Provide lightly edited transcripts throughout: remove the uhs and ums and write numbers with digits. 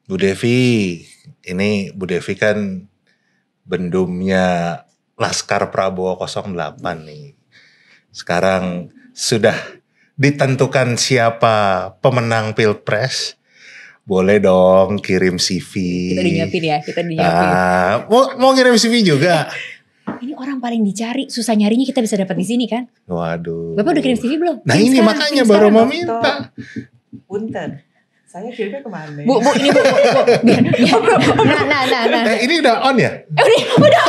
Bu Devi, ini Bu Devi kan bendumnya Laskar Prabowo 08 nih. Sekarang sudah ditentukan siapa pemenang Pilpres. Boleh dong kirim CV. Kita dinyiapin ya, kita dinyiapin. Mau ngirim CV juga? Ini orang paling dicari, susah nyarinya kita bisa dapat di sini kan? Waduh. Bapak udah kirim CV belum? Nah kirim ini sekarang, makanya kirim baru sekarang. mau minta. Punten, saya kirimnya kemana? Bu, ini Bu. Nah. Ini udah on ya? Udah.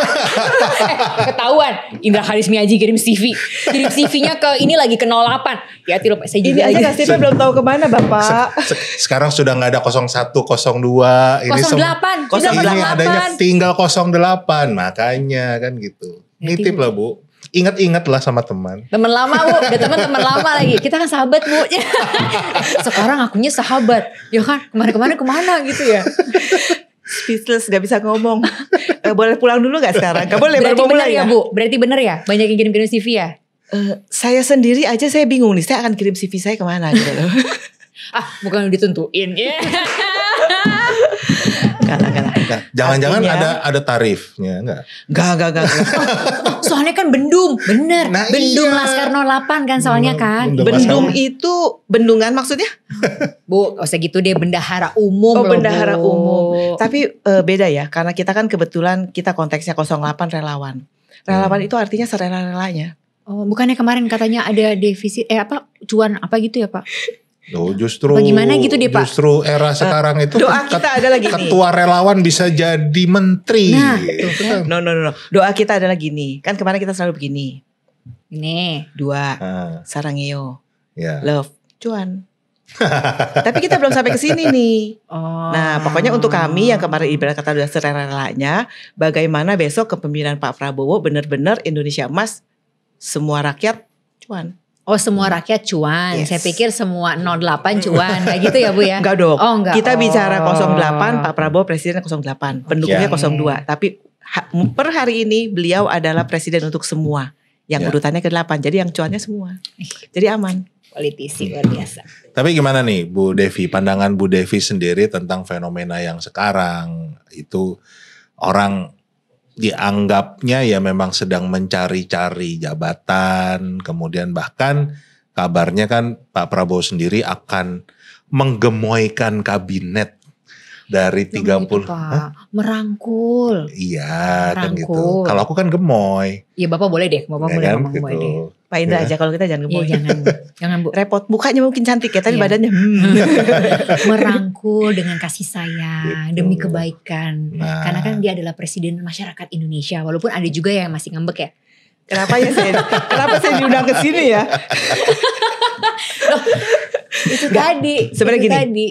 Ketahuan. Indra Harismi Aji kirim CV. Kirim CV-nya ke ini lagi ke 08. Hati loh, saya Ini juga aja lagi. nasibnya belum tahu kemana Bapak. Sekarang sudah nggak ada 01, 02. Ini 08. ini adanya tinggal 08. Makanya kan gitu. Nitip lah Bu. Ingat-ingat lah sama teman. Teman lama Bu, udah teman lama lagi. Kita kan sahabat Bu. Sekarang akunya sahabat. Ya kan, kemana gitu ya. Speechless, gak bisa ngomong. Boleh pulang dulu gak sekarang? Gak boleh, Berarti baru benar mulai ya Bu? Berarti benar ya? Banyak yang kirim-kirim CV ya? Saya sendiri aja saya bingung nih, saya akan kirim CV saya kemana gitu loh. Bukan ditentuin ya. Enggak. Jangan-jangan ada tarifnya enggak? Enggak. Soalnya kan bendum, bener. Nah, bendum iya. Laskar 08 kan soalnya kan. Bendung itu bendungan maksudnya? Bu, gak usah gitu deh, bendahara umum. Oh, loh, bendahara Bu. umum. Tapi beda ya, karena kita kan kebetulan kita konteksnya 08 relawan. Relawan itu artinya serela-relanya. Oh, bukannya kemarin katanya ada defisit cuan apa gitu ya Pak? Loh, justru bagaimana gitu deh Pak? Justru era sekarang itu doa kita adalah gini. Ketua relawan bisa jadi menteri. Nah, gitu kan. No. Doa kita adalah gini. Kan kemarin kita selalu begini. Nih. 2 Sarangeo. Ya. Love. Cuan. Tapi kita belum sampai ke sini nih. Oh. Nah, pokoknya untuk kami yang kemarin ibarat kata udah serela-relanya, bagaimana besok kepemimpinan Pak Prabowo benar-benar Indonesia emas, semua rakyat cuan. Oh, semua rakyat cuan. Yes. Saya pikir semua 08 cuan. Kayak gitu ya Bu ya? Enggak dong. Oh, enggak. Kita bicara 08, Pak Prabowo presiden 08, pendukungnya 02. Tapi per hari ini beliau adalah presiden untuk semua. Yang urutannya ke-8. Jadi yang cuannya semua. Jadi aman. Politisi luar biasa. Tapi gimana nih Bu Devi, pandangan Bu Devi sendiri tentang fenomena yang sekarang itu orang dianggapnya ya memang sedang mencari-cari jabatan, kemudian bahkan kabarnya kan Pak Prabowo sendiri akan menggemoykan kabinet dari 30. Itu, Pak. Merangkul. Iya kan gitu. Kalau aku kan gemoy. Iya Bapak boleh deh, Bapak Ya boleh kan, ngomong gemoy gitu. deh. Pak Indra aja, kalau kita jangan gemoy. Iya jangan Bu. Repot, mukanya mungkin cantik ya, tapi Iya. badannya Merangkul dengan kasih sayang Gitu. demi kebaikan. Nah. Karena kan dia adalah presiden masyarakat Indonesia. Walaupun ada juga yang masih ngambek ya. Kenapa saya diundang ke sini ya? Itu tadi. Sebenarnya itu gini. Tadi.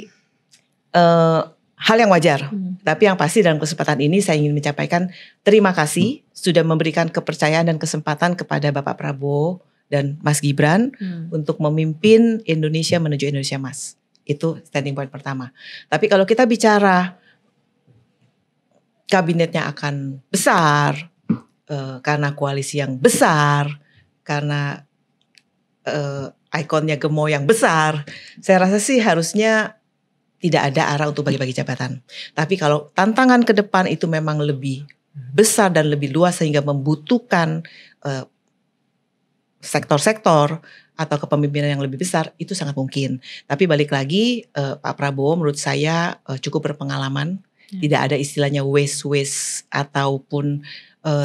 Hal yang wajar. Tapi yang pasti dalam kesempatan ini saya ingin menyampaikan terima kasih sudah memberikan kepercayaan dan kesempatan kepada Bapak Prabowo dan Mas Gibran untuk memimpin Indonesia menuju Indonesia Emas. Itu standing point pertama. Tapi kalau kita bicara kabinetnya akan besar, karena koalisi yang besar, karena ikonnya gemoy yang besar, saya rasa sih harusnya tidak ada arah untuk bagi-bagi jabatan. Tapi kalau tantangan ke depan itu memang lebih besar dan lebih luas sehingga membutuhkan sektor-sektor atau kepemimpinan yang lebih besar, itu sangat mungkin. Tapi balik lagi, Pak Prabowo menurut saya cukup berpengalaman. Tidak ada istilahnya waste ataupun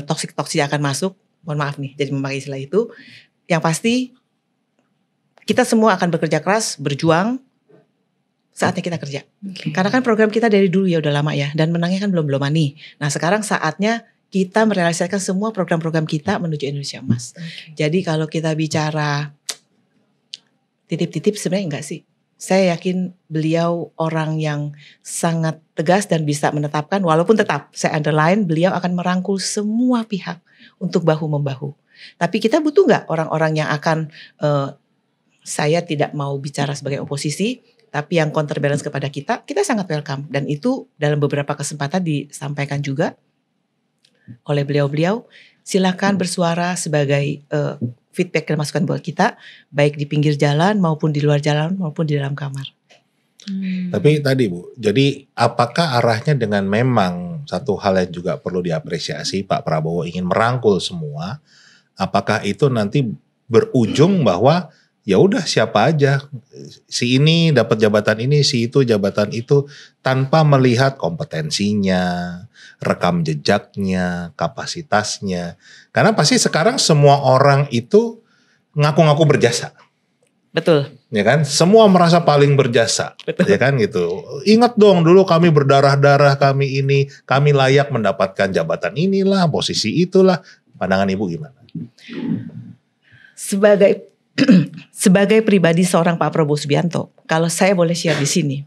toksik-toksik akan masuk. Mohon maaf nih, jadi memakai istilah itu. Yang pasti kita semua akan bekerja keras, berjuang. Saatnya kita kerja. Karena kan program kita dari dulu ya udah lama ya. Dan menangnya kan belum nih. Nah sekarang saatnya kita merealisasikan semua program-program kita menuju Indonesia Emas. Jadi kalau kita bicara titip-titip sebenarnya enggak sih. Saya yakin beliau orang yang sangat tegas dan bisa menetapkan. Walaupun tetap saya underline beliau akan merangkul semua pihak untuk bahu-membahu. Tapi kita butuh gak orang-orang yang akan saya tidak mau bicara sebagai oposisi. Tapi yang counterbalance kepada kita sangat welcome. Dan itu dalam beberapa kesempatan disampaikan juga oleh beliau-beliau. Silakan bersuara sebagai feedback dan masukan buat kita. Baik di pinggir jalan maupun di luar jalan maupun di dalam kamar. Tapi tadi Bu, jadi apakah arahnya dengan memang satu hal yang juga perlu diapresiasi, Pak Prabowo ingin merangkul semua, apakah itu nanti berujung bahwa ya udah siapa aja, si ini dapat jabatan ini, si itu jabatan itu, tanpa melihat kompetensinya, rekam jejaknya, kapasitasnya. Karena pasti sekarang semua orang itu ngaku-ngaku berjasa. Betul. Ya kan, semua merasa paling berjasa. Betul. Ya kan gitu. Ingat dong dulu kami berdarah-darah, kami ini, kami layak mendapatkan jabatan inilah, posisi itulah. Pandangan Ibu gimana? Sebagai pribadi seorang Pak Prabowo Subianto, kalau saya boleh share di sini,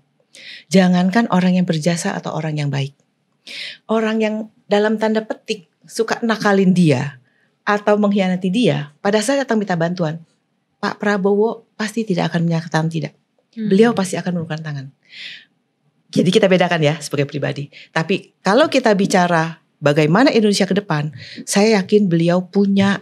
jangankan orang yang berjasa atau orang yang baik, orang yang dalam tanda petik suka nakalin dia atau mengkhianati dia, pada saat datang minta bantuan, Pak Prabowo pasti tidak akan menyatakan tidak. Beliau pasti akan menurunkan tangan. Jadi kita bedakan ya sebagai pribadi. Tapi kalau kita bicara bagaimana Indonesia ke depan, saya yakin beliau punya,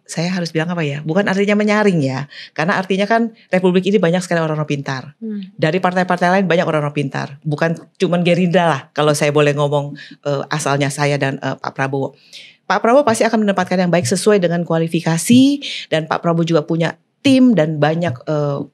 saya harus bilang apa ya, bukan artinya menyaring ya, karena artinya kan Republik ini banyak sekali orang-orang pintar. Dari partai-partai lain banyak orang-orang pintar, bukan cuman Gerindra lah kalau saya boleh ngomong asalnya saya dan Pak Prabowo. Pak Prabowo pasti akan menempatkan yang baik sesuai dengan kualifikasi, dan Pak Prabowo juga punya tim dan banyak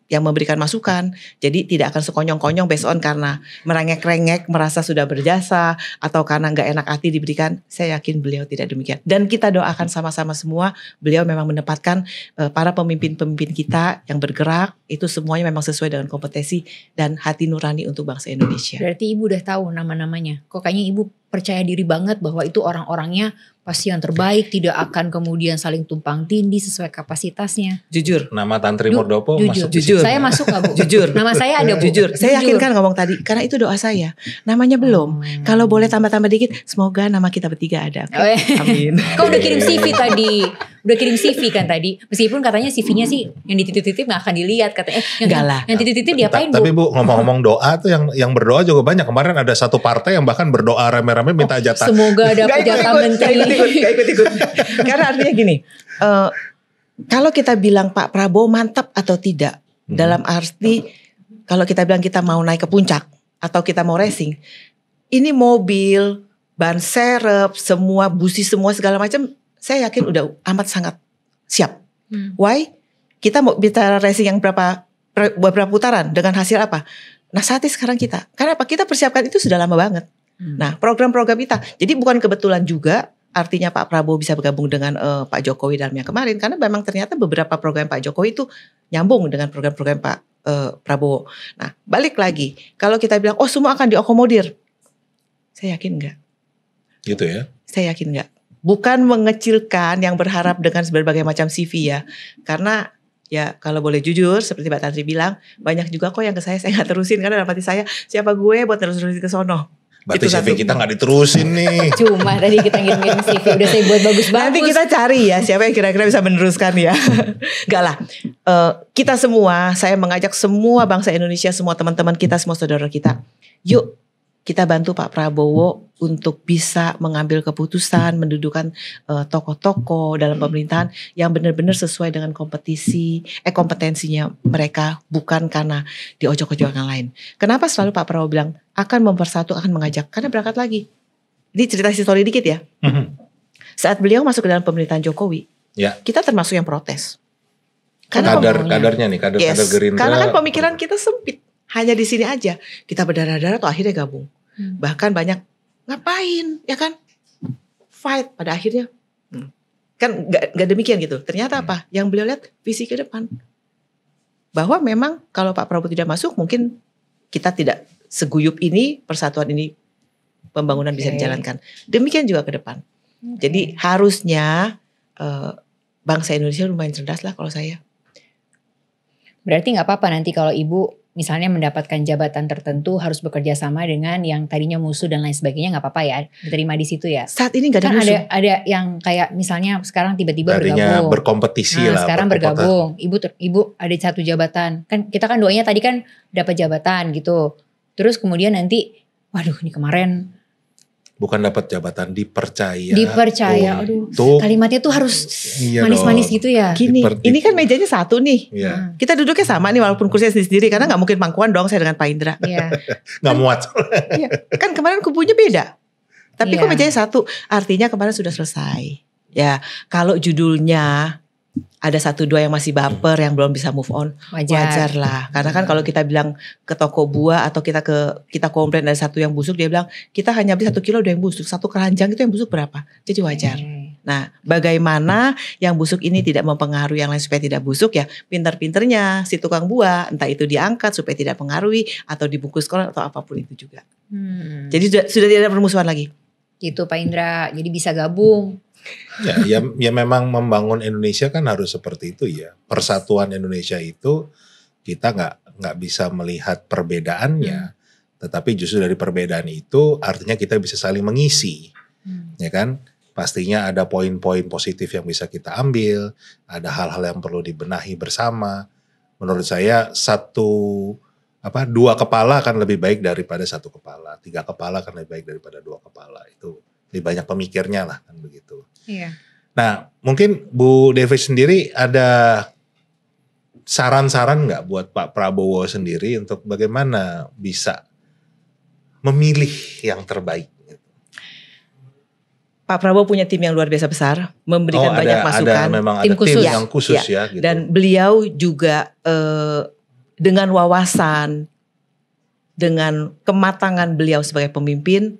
yang memberikan masukan. Jadi tidak akan sekonyong-konyong based on karena merengek-rengek merasa sudah berjasa atau karena nggak enak hati diberikan. Saya yakin beliau tidak demikian. Dan kita doakan sama-sama semua beliau memang menempatkan para pemimpin-pemimpin kita yang bergerak itu semuanya memang sesuai dengan kompetensi dan hati nurani untuk bangsa Indonesia. Berarti Ibu udah tahu nama-namanya. Kok kayaknya Ibu percaya diri banget bahwa itu orang-orangnya pasti yang terbaik, tidak akan kemudian saling tumpang tindih sesuai kapasitasnya. Jujur. Nama Tantri Muldoko masuk di Jujur. situ. Saya masuk gak Bu? Jujur. Nama saya ada Bu. Jujur. Saya yakin kan ngomong tadi karena itu doa saya. Namanya belum. Kalau boleh tambah-tambah dikit, semoga nama kita bertiga ada. Amin. Kau udah kirim CV tadi. Udah kirim CV kan tadi. Meskipun katanya CV-nya sih yang dititip-titip gak akan dilihat katanya. Enggak lah. Yang dititip-titip diapain Bu? Tapi Bu, ngomong-ngomong doa tuh yang berdoa juga banyak. Kemarin ada satu partai yang bahkan berdoa rame-rame minta jatah. Semoga dapat jatah menteri. Gak ikut-ikut. Karena artinya gini, kalau kita bilang Pak Prabowo mantap atau tidak, dalam arti kalau kita bilang kita mau naik ke puncak atau kita mau racing, ini mobil, ban serep, semua busi semua segala macam, saya yakin udah amat sangat siap. Why? Kita mau bicara racing yang beberapa putaran dengan hasil apa? Nah saatnya sekarang kita, karena apa? Kita persiapkan itu sudah lama banget. Nah program-program kita, jadi bukan kebetulan juga artinya Pak Prabowo bisa bergabung dengan Pak Jokowi dalam yang kemarin, karena memang ternyata beberapa program Pak Jokowi itu nyambung dengan program-program Pak Prabowo. Nah balik lagi, kalau kita bilang oh semua akan diakomodir, saya yakin enggak. Gitu ya? Saya yakin enggak. Bukan mengecilkan yang berharap dengan berbagai macam CV ya, karena ya kalau boleh jujur seperti Mbak Tantri bilang, banyak juga kok yang ke saya nggak terusin karena dalam hati saya siapa gue buat terus-terusin ke sono. Berarti CV kita gak diterusin nih. Cuma tadi kita ngirim CV udah saya buat bagus-bagus. Nanti kita cari ya siapa yang kira-kira bisa meneruskan ya. Gak lah. Kita semua, saya mengajak semua bangsa Indonesia, semua teman-teman kita, semua saudara kita. Yuk kita bantu Pak Prabowo untuk bisa mengambil keputusan, mendudukan tokoh-tokoh dalam pemerintahan yang benar-benar sesuai dengan kompetensinya mereka, bukan karena diojok-ojokan lain. Kenapa selalu Pak Prabowo bilang akan mempersatu, akan mengajak? Karena berangkat lagi. Ini cerita histori dikit ya. Saat beliau masuk ke dalam pemerintahan Jokowi, Ya. kita termasuk yang protes. Kadernya nih, kader Gerindra. Karena kan pemikiran kita sempit. Hanya di sini aja. Kita berdarah-darah tuh akhirnya gabung. Bahkan banyak ngapain ya kan? Fight pada akhirnya. Kan gak demikian gitu. Ternyata apa? Yang beliau lihat visi ke depan. Bahwa memang kalau Pak Prabowo tidak masuk mungkin kita tidak seguyup ini, persatuan ini, pembangunan bisa dijalankan. Demikian juga ke depan. Jadi harusnya bangsa Indonesia lumayan cerdas lah kalau saya. Berarti gak apa-apa nanti kalau Ibu misalnya mendapatkan jabatan tertentu harus bekerja sama dengan yang tadinya musuh dan lain sebagainya, nggak apa-apa ya, diterima di situ ya. Saat ini nggak ada kan musuh. Ada yang kayak misalnya sekarang tiba-tiba Tadinya bergabung. berkompetisi lah. Sekarang bergabung. Ibu ada satu jabatan. Kan kita kan doanya tadi kan dapat jabatan gitu. Terus kemudian nanti, waduh ini kemarin bukan dapat jabatan, dipercaya. Dipercaya, aduh. Untuk Kalimatnya tuh harus Iya manis-manis dong. gitu ya. Gini, ini kan mejanya satu nih. Iya. Kita duduknya sama nih walaupun kursinya sendiri karena nggak mungkin pangkuan dong saya dengan Pak Indra. Iya. Nggak muat. Iya, kan kemarin kubunya beda. Tapi Iya. kok mejanya satu, artinya kemarin sudah selesai. Ya, kalau judulnya ada 1-2 yang masih baper, yang belum bisa move on, wajar lah. Karena kan kalau kita bilang ke toko buah atau kita komplain ada satu yang busuk, dia bilang kita hanya beli 1 kilo udah yang busuk, 1 keranjang itu yang busuk berapa? Jadi wajar. Nah, bagaimana yang busuk ini tidak mempengaruhi yang lain supaya tidak busuk ya? Pinter-pinternya si tukang buah, entah itu diangkat supaya tidak pengaruhi atau dibungkus koran atau apapun itu juga. Jadi sudah tidak ada permusuhan lagi. Gitu Pak Indra, jadi bisa gabung. Ya memang membangun Indonesia kan harus seperti itu ya. Persatuan Indonesia itu kita nggak bisa melihat perbedaannya, tetapi justru dari perbedaan itu artinya kita bisa saling mengisi, ya kan? Pastinya ada poin-poin positif yang bisa kita ambil, ada hal-hal yang perlu dibenahi bersama. Menurut saya 2 kepala akan lebih baik daripada 1 kepala, 3 kepala akan lebih baik daripada 2 kepala. Itu lebih banyak pemikirnya lah kan begitu. Iya. Nah, mungkin Bu Devi sendiri ada saran-saran nggak buat Pak Prabowo sendiri untuk bagaimana bisa memilih yang terbaik? Pak Prabowo punya tim yang luar biasa besar, memberikan banyak masukan. Memang Tim ada khusus. tim yang khusus ya. Gitu. Dan beliau juga dengan wawasan, dengan kematangan beliau sebagai pemimpin,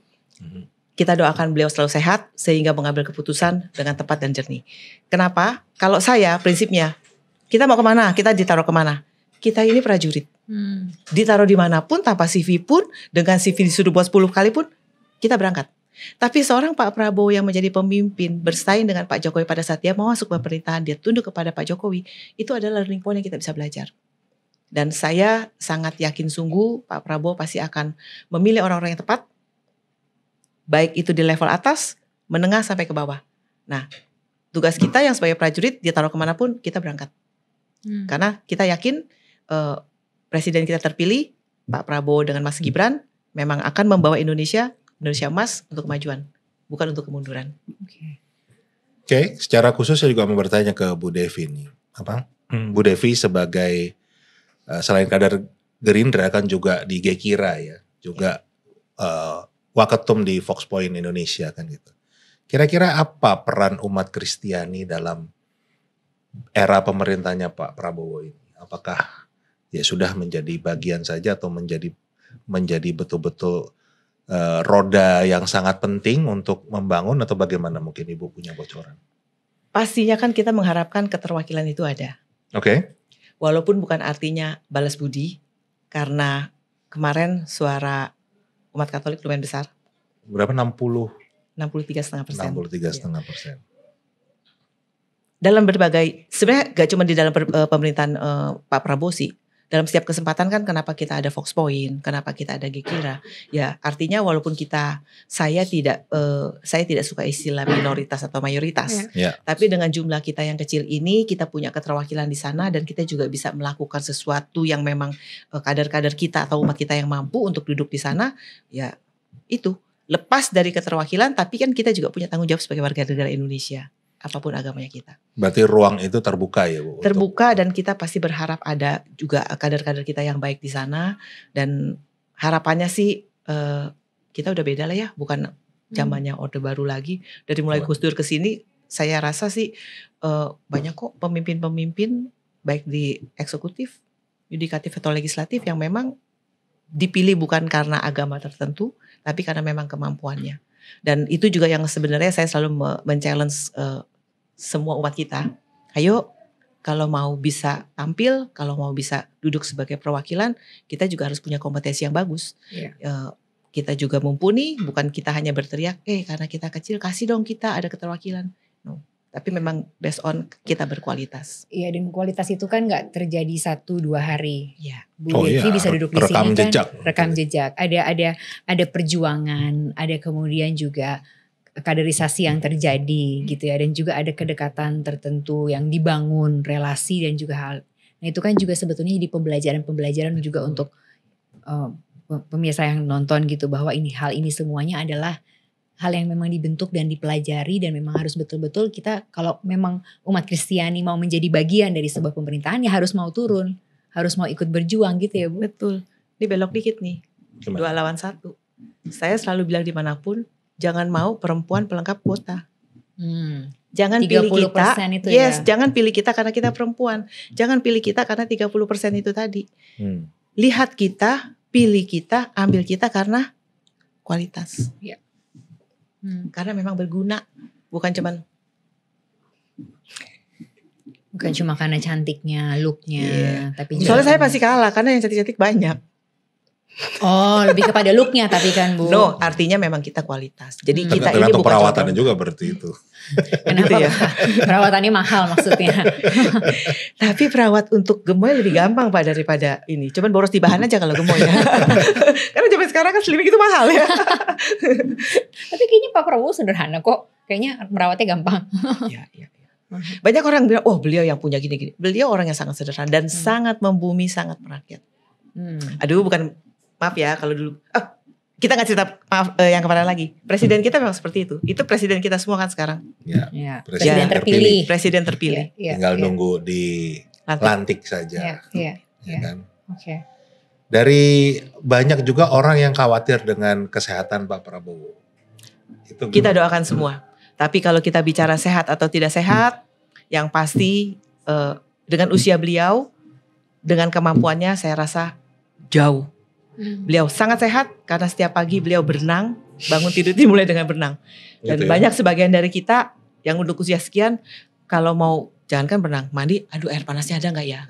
kita doakan beliau selalu sehat sehingga mengambil keputusan dengan tepat dan jernih. Kenapa? Kalau saya prinsipnya, kita mau kemana? Kita ditaruh kemana? Kita ini prajurit. Ditaruh dimanapun, tanpa CV pun, dengan CV disuruh buat 10 kali pun, kita berangkat. Tapi seorang Pak Prabowo yang menjadi pemimpin, bersaing dengan Pak Jokowi pada saat dia mau masuk pemerintahan, dia tunduk kepada Pak Jokowi, itu adalah learning point yang kita bisa belajar. Dan saya sangat yakin sungguh Pak Prabowo pasti akan memilih orang-orang yang tepat, baik itu di level atas, menengah sampai ke bawah. Nah, tugas kita yang sebagai prajurit, dia taruh kemanapun, kita berangkat. Karena kita yakin presiden kita terpilih, Pak Prabowo dengan Mas Gibran, memang akan membawa Indonesia emas untuk kemajuan, bukan untuk kemunduran. Oke, secara khusus saya juga mau bertanya ke Bu Devi nih. Bu Devi sebagai selain kader Gerindra kan juga di Gekira ya, juga Waketum di Fox Point Indonesia kan gitu. Kira-kira apa peran umat Kristiani dalam era pemerintahnya Pak Prabowo ini? Apakah ya sudah menjadi bagian saja atau menjadi betul-betul roda yang sangat penting untuk membangun atau bagaimana? Mungkin Ibu punya bocoran. Pastinya kan kita mengharapkan keterwakilan itu ada. Oke. Walaupun bukan artinya balas budi, karena kemarin suara umat Katolik lumayan besar. Berapa? 63,5%. 63,5%. Dalam berbagai, sebenarnya gak cuma di dalam pemerintahan Pak Prabowo sih. Dalam setiap kesempatan kan kenapa kita ada Fox Point, kenapa kita ada Gekira. Ya artinya walaupun saya tidak suka istilah minoritas atau mayoritas. Tapi dengan jumlah kita yang kecil ini, kita punya keterwakilan di sana dan kita juga bisa melakukan sesuatu yang memang kader-kader kita atau umat kita yang mampu untuk duduk di sana. Ya itu, lepas dari keterwakilan tapi kan kita juga punya tanggung jawab sebagai warga negara Indonesia. Apapun agamanya kita. Berarti ruang itu terbuka ya Bu? Terbuka dan kita pasti berharap ada juga kader-kader kita yang baik di sana. Dan harapannya sih kita udah beda lah ya, bukan zamannya Orde Baru lagi. Dari mulai Gus Dur ke sini saya rasa sih banyak kok pemimpin-pemimpin baik di eksekutif, yudikatif atau legislatif yang memang dipilih bukan karena agama tertentu tapi karena memang kemampuannya. Dan itu juga yang sebenarnya saya selalu men-challenge semua umat kita. Ayo kalau mau bisa tampil, kalau mau bisa duduk sebagai perwakilan, kita juga harus punya kompetensi yang bagus. Kita juga mumpuni, bukan kita hanya berteriak, karena kita kecil kasih dong kita ada keterwakilan. No. Tapi memang based on kita berkualitas. Iya, dan kualitas itu kan gak terjadi 1-2 hari. Iya. Bu Devi bisa duduk di sini kan, rekam jejak. Ada perjuangan, ada kemudian juga kaderisasi yang terjadi gitu ya, dan juga ada kedekatan tertentu yang dibangun, relasi dan juga hal. Nah itu kan juga sebetulnya jadi pembelajaran juga untuk pemirsa yang nonton gitu, bahwa hal ini semuanya adalah hal yang memang dibentuk dan dipelajari dan memang harus betul-betul kita kalau memang umat Kristiani mau menjadi bagian dari sebuah pemerintahan ya harus mau turun, harus mau ikut berjuang gitu ya Bu. Betul. Ini belok dikit nih. Gimana? 2 lawan 1. Saya selalu bilang dimanapun, jangan mau perempuan pelengkap kuota. Jangan pilih kita. Itu yes, ya. jangan pilih kita karena kita perempuan. Jangan pilih kita karena 30% itu tadi. Lihat kita, pilih kita, ambil kita karena kualitas. Ya. Karena memang berguna, bukan cuma karena cantiknya, looknya, tapi juga soalnya saya pasti kalah karena yang cantik-cantik banyak. Oh, lebih kepada looknya tapi kan Bu. No, artinya memang kita kualitas. Jadi kita ini tergantung bukan perawatannya juga berarti itu. Kenapa gitu ya? Perawatannya mahal maksudnya. Tapi perawat untuk gemoy lebih gampang Pak daripada ini. Cuman boros di bahan aja kalau gemoy ya. Karena zaman sekarang kan slimming itu mahal ya. Tapi kayaknya Pak Prabowo sederhana kok. Kayaknya merawatnya gampang. Iya. Banyak orang bilang, oh beliau yang punya gini-gini. Beliau orang yang sangat sederhana dan sangat membumi, sangat merakyat. Aduh bukan, maaf ya kalau dulu. Kita gak cerita yang kemarin lagi. Presiden kita memang seperti itu. Itu presiden kita semua kan sekarang. Ya, Presiden terpilih. Presiden terpilih. Tinggal nunggu di lantik saja. Iya. Kan? Oke. Dari banyak juga orang yang khawatir dengan kesehatan Pak Prabowo. Itu kita doakan semua. Tapi kalau kita bicara sehat atau tidak sehat, yang pasti dengan usia beliau, dengan kemampuannya saya rasa jauh. Beliau sangat sehat karena setiap pagi beliau berenang, bangun tidur dimulai dengan berenang. Dan gitu ya? banyak sebagian dari kita yang untuk usia sekian, kalau mau jangankan berenang, mandi, aduh air panasnya ada nggak ya?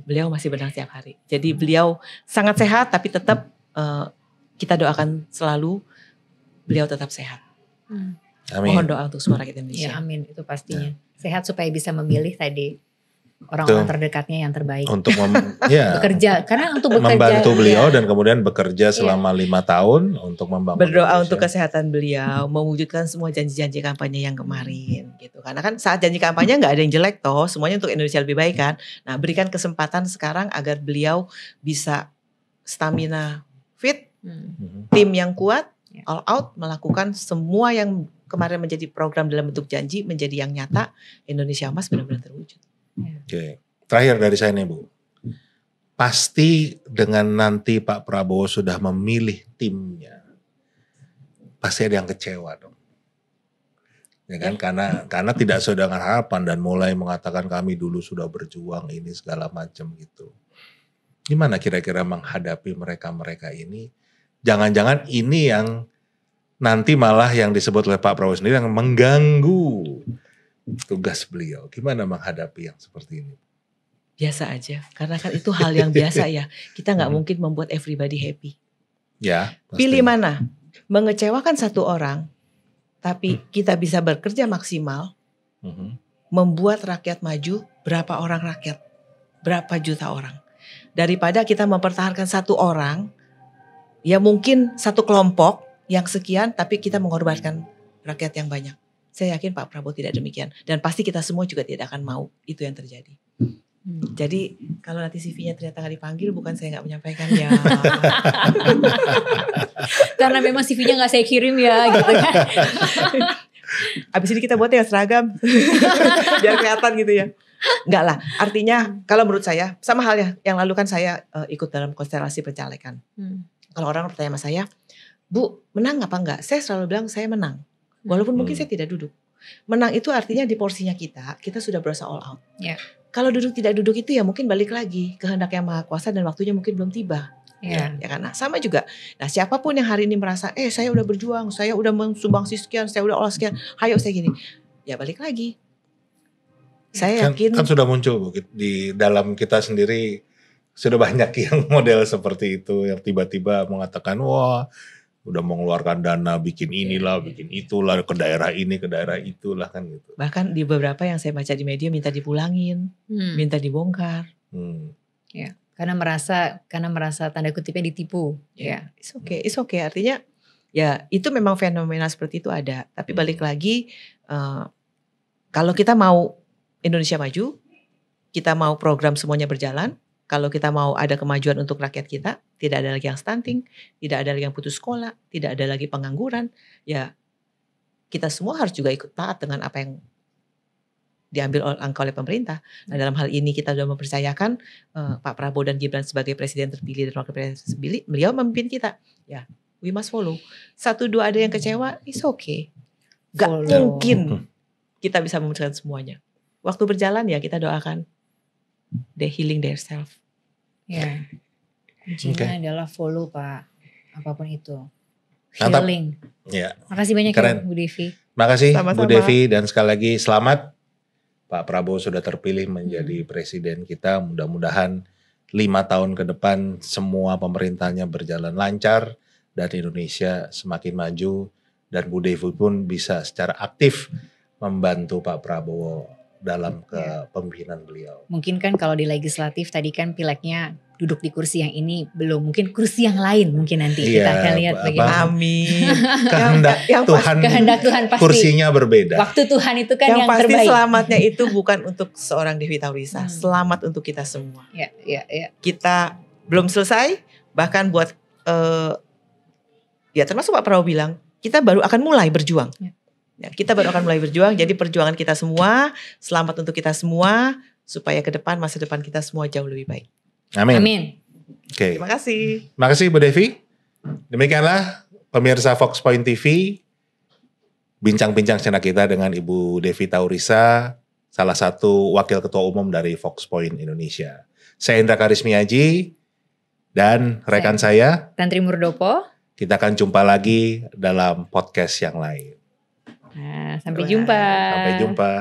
Beliau masih berenang setiap hari. Jadi beliau sangat sehat, tapi tetap kita doakan selalu beliau tetap sehat. Amin. Mohon doa untuk semua rakyat Indonesia. Ya amin, itu pastinya. Sehat supaya bisa memilih tadi orang-orang terdekatnya yang terbaik. Untuk bekerja, karena untuk bekerja membantu beliau dan kemudian bekerja selama 5 tahun untuk membangun berdoa Indonesia. untuk kesehatan beliau, mewujudkan semua janji-janji kampanye yang kemarin gitu. Karena kan saat janji kampanye nggak ada yang jelek toh, semuanya untuk Indonesia lebih baik kan. Nah, berikan kesempatan sekarang agar beliau bisa stamina fit, tim yang kuat, all out, melakukan semua yang kemarin menjadi program dalam bentuk janji menjadi yang nyata. Indonesia Emas benar-benar terwujud. Oke. Terakhir dari saya nih Bu. Pasti dengan nanti Pak Prabowo sudah memilih timnya, pasti ada yang kecewa dong. Ya kan? Karena tidak sesuai dengan harapan dan mulai mengatakan kami dulu sudah berjuang ini segala macam gitu. Gimana kira-kira menghadapi mereka-mereka ini? Jangan-jangan ini yang nanti malah yang disebut oleh Pak Prabowo sendiri yang mengganggu tugas beliau. Gimana menghadapi yang seperti ini? Biasa aja, karena kan itu hal yang biasa ya. Kita nggak mungkin membuat everybody happy. Ya. Pasti. Pilih mana? Mengecewakan satu orang, tapi kita bisa bekerja maksimal, membuat rakyat maju. Berapa orang rakyat? Berapa juta orang? Daripada kita mempertahankan satu orang, ya mungkin satu kelompok yang sekian, tapi kita mengorbankan rakyat yang banyak. Saya yakin Pak Prabowo tidak demikian. Dan pasti kita semua juga tidak akan mau itu yang terjadi. Jadi kalau nanti CV-nya ternyata gak dipanggil, bukan saya gak menyampaikan ya. Karena memang CV-nya gak saya kirim ya gitu kan. Abis ini kita buat yang seragam. Biar kelihatan gitu ya. Enggak lah, artinya kalau menurut saya, sama halnya yang lalu kan saya ikut dalam konstelasi pencalekan. Kalau orang bertanya sama saya, Bu menang apa enggak? Saya selalu bilang saya menang. Walaupun mungkin saya tidak duduk. Menang itu artinya di porsinya kita sudah berusaha all out. Yeah. Kalau duduk tidak duduk itu ya mungkin balik lagi kehendak yang maha kuasa dan waktunya mungkin belum tiba. Yeah. Ya kan? Nah, sama juga. Nah siapapun yang hari ini merasa, saya udah berjuang, saya udah mensumbangsi sekian, saya udah olah sekian, ayo saya gini. Ya balik lagi. Saya yakin. Kan sudah muncul Bu, di dalam kita sendiri sudah banyak yang model seperti itu yang tiba-tiba mengatakan wah udah mengeluarkan dana bikin inilah, bikin itulah ke daerah ini, ke daerah itulah kan gitu. Bahkan di beberapa yang saya baca di media minta dipulangin, minta dibongkar. Ya, karena merasa tanda kutipnya ditipu. Ya, it's okay. Artinya ya itu memang fenomena seperti itu ada. Tapi balik lagi, kalau kita mau Indonesia maju, kita mau program semuanya berjalan, Kalau kita mau ada kemajuan untuk rakyat kita, tidak ada lagi yang stunting, tidak ada lagi yang putus sekolah, tidak ada lagi pengangguran, ya kita semua harus juga ikut taat dengan apa yang diambil langkah oleh pemerintah. Nah, dalam hal ini kita sudah mempercayakan Pak Prabowo dan Gibran sebagai presiden terpilih dan wakil presiden terpilih, beliau memimpin kita. Ya, we must follow. 1, 2 ada yang kecewa, it's okay. Gak mungkin kita bisa memutuskan semuanya. Waktu berjalan ya kita doakan they healing themselves. Ya, kuncinya adalah follow Pak, apapun itu. Healing. Ya. Makasih banyak ya Bu Devi. Makasih Sama-sama. Bu Devi, dan sekali lagi selamat. Pak Prabowo sudah terpilih menjadi presiden kita. Mudah-mudahan 5 tahun ke depan semua pemerintahnya berjalan lancar dan Indonesia semakin maju, dan Bu Devi pun bisa secara aktif membantu Pak Prabowo dalam kepemimpinan beliau. Mungkin kan kalau di legislatif tadi kan pileknya duduk di kursi yang ini belum, mungkin kursi yang lain mungkin nanti kita akan lihat bagaimana. Amin. Kehendak Tuhan pasti kursinya berbeda. Waktu Tuhan itu kan yang pasti terbaik. Selamatnya itu bukan untuk seorang Devi Taurisa, selamat untuk kita semua. Ya. Kita belum selesai, bahkan buat ya termasuk Pak Prabowo bilang, kita baru akan mulai berjuang. Ya, kita baru akan mulai berjuang, jadi perjuangan kita semua, selamat untuk kita semua, supaya ke depan, masa depan kita semua jauh lebih baik. Amin. Oke. Terima kasih. Terima kasih Bu Devi. Demikianlah pemirsa Fox Point TV, bincang-bincang channel kita dengan Ibu Devi Taurisa, salah satu wakil ketua umum dari Fox Point Indonesia. Saya Indra Karismiaji dan rekan saya Tantri Murdopo. Kita akan jumpa lagi dalam podcast yang lain. Nah, sampai jumpa. Sampai jumpa.